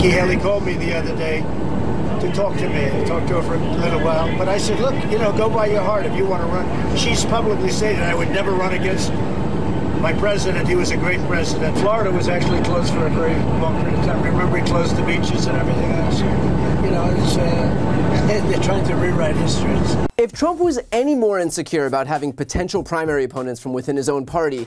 Nikki Haley called me the other day to talk to me. I talked to her for a little while, but I said, look, you know, go by your heart if you want to run. She's publicly stated I would never run against my president. He was a great president. Florida was actually closed for a very long period of time. Remember, he closed the beaches and everything else. You know, it's, they're trying to rewrite history. If Trump was any more insecure about having potential primary opponents from within his own party,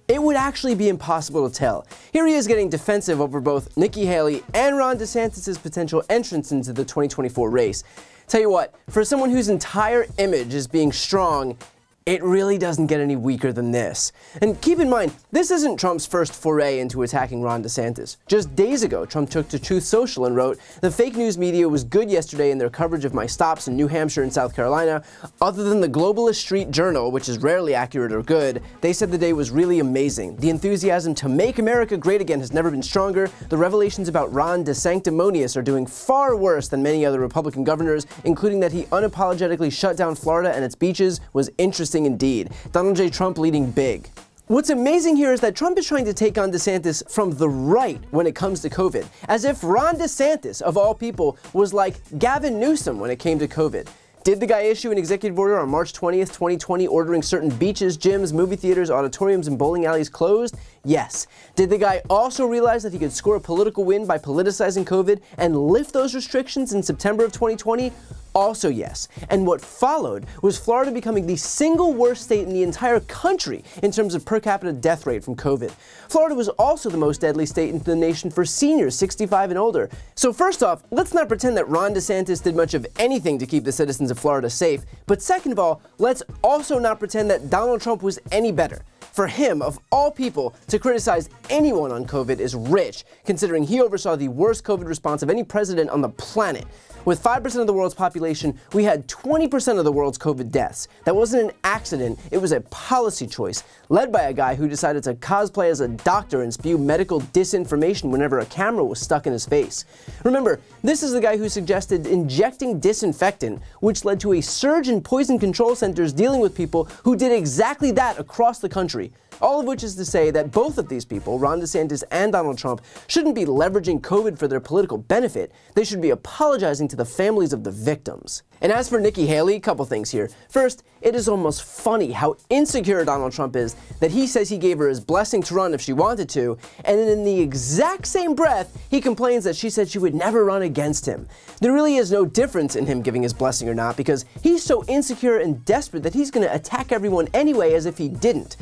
it would actually be impossible to tell. Here he is getting defensive over both Nikki Haley and Ron DeSantis' potential entrance into the 2024 race. Tell you what, for someone whose entire image is being strong, it really doesn't get any weaker than this. And keep in mind, this isn't Trump's first foray into attacking Ron DeSantis. Just days ago, Trump took to Truth Social and wrote, "The fake news media was good yesterday in their coverage of my stops in New Hampshire and South Carolina. Other than the Globalist Street Journal, which is rarely accurate or good, they said the day was really amazing. The enthusiasm to make America great again has never been stronger. The revelations about Ron DeSanctimonious are doing far worse than many other Republican governors, including that he unapologetically shut down Florida and its beaches was interesting indeed. Donald J. Trump leading big." What's amazing here is that Trump is trying to take on DeSantis from the right when it comes to COVID, as if Ron DeSantis, of all people, was like Gavin Newsom when it came to COVID. Did the guy issue an executive order on March 20th, 2020 ordering certain beaches, gyms, movie theaters, auditoriums, and bowling alleys closed? Yes. Did the guy also realize that he could score a political win by politicizing COVID and lift those restrictions in September of 2020? Also yes. And what followed was Florida becoming the single worst state in the entire country in terms of per capita death rate from COVID. Florida was also the most deadly state in the nation for seniors 65 and older. So first off, let's not pretend that Ron DeSantis did much of anything to keep the citizens of Florida safe. But second of all, let's also not pretend that Donald Trump was any better. For him, of all people, to criticize anyone on COVID is rich, considering he oversaw the worst COVID response of any president on the planet. With 5% of the world's population, we had 20% of the world's COVID deaths. That wasn't an accident, it was a policy choice, led by a guy who decided to cosplay as a doctor and spew medical disinformation whenever a camera was stuck in his face. Remember, this is the guy who suggested injecting disinfectant, which led to a surge in poison control centers dealing with people who did exactly that across the country. All of which is to say that both of these people, Ron DeSantis and Donald Trump, shouldn't be leveraging COVID for their political benefit. They should be apologizing to the families of the victims. And as for Nikki Haley, couple things here. First, it is almost funny how insecure Donald Trump is that he says he gave her his blessing to run if she wanted to, and then in the exact same breath, he complains that she said she would never run against him. There really is no difference in him giving his blessing or not, because he's so insecure and desperate that he's going to attack everyone anyway as if he didn't.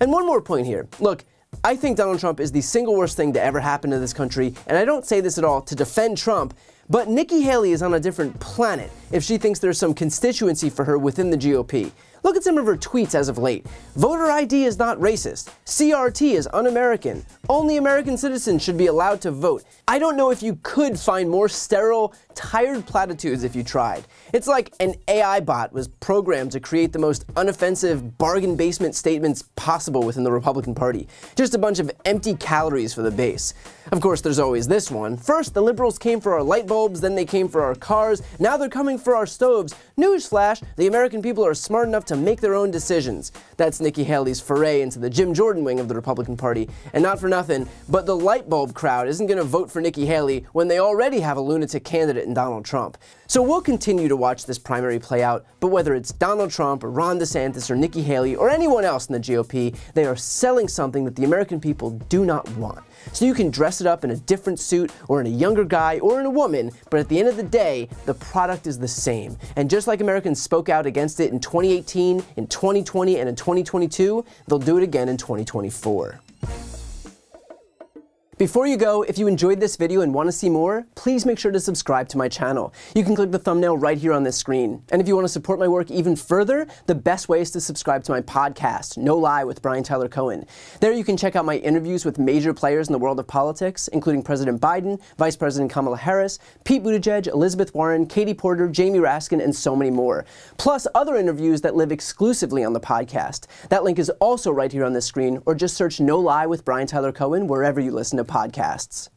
And one more point here. Look, I think Donald Trump is the single worst thing to ever happen to this country, and I don't say this at all to defend Trump, but Nikki Haley is on a different planet if she thinks there's some constituency for her within the GOP. Look at some of her tweets as of late. Voter ID is not racist. CRT is un-American. Only American citizens should be allowed to vote. I don't know if you could find more sterile, tired platitudes if you tried. It's like an AI bot was programmed to create the most unoffensive bargain basement statements possible within the Republican Party. Just a bunch of empty calories for the base. Of course, there's always this one. First, the liberals came for our light bulbs, then they came for our cars, now they're coming for our stoves. Newsflash, the American people are smart enough to make their own decisions. That's Nikki Haley's foray into the Jim Jordan wing of the Republican Party. And not for nothing, but the light bulb crowd isn't going to vote for Nikki Haley when they already have a lunatic candidate in Donald Trump. So we'll continue to watch this primary play out, but whether it's Donald Trump or Ron DeSantis or Nikki Haley or anyone else in the GOP, they are selling something that the American people do not want. So you can dress it up in a different suit or in a younger guy or in a woman, but at the end of the day, the product is the same. And just like Americans spoke out against it in 2018, in 2020, and in 2022, they'll do it again in 2024. Before you go, if you enjoyed this video and want to see more, please make sure to subscribe to my channel. You can click the thumbnail right here on this screen. And if you want to support my work even further, the best way is to subscribe to my podcast, No Lie with Brian Tyler Cohen. There you can check out my interviews with major players in the world of politics, including President Biden, Vice President Kamala Harris, Pete Buttigieg, Elizabeth Warren, Katie Porter, Jamie Raskin, and so many more. Plus other interviews that live exclusively on the podcast. That link is also right here on this screen, or just search No Lie with Brian Tyler Cohen wherever you listen to podcasts.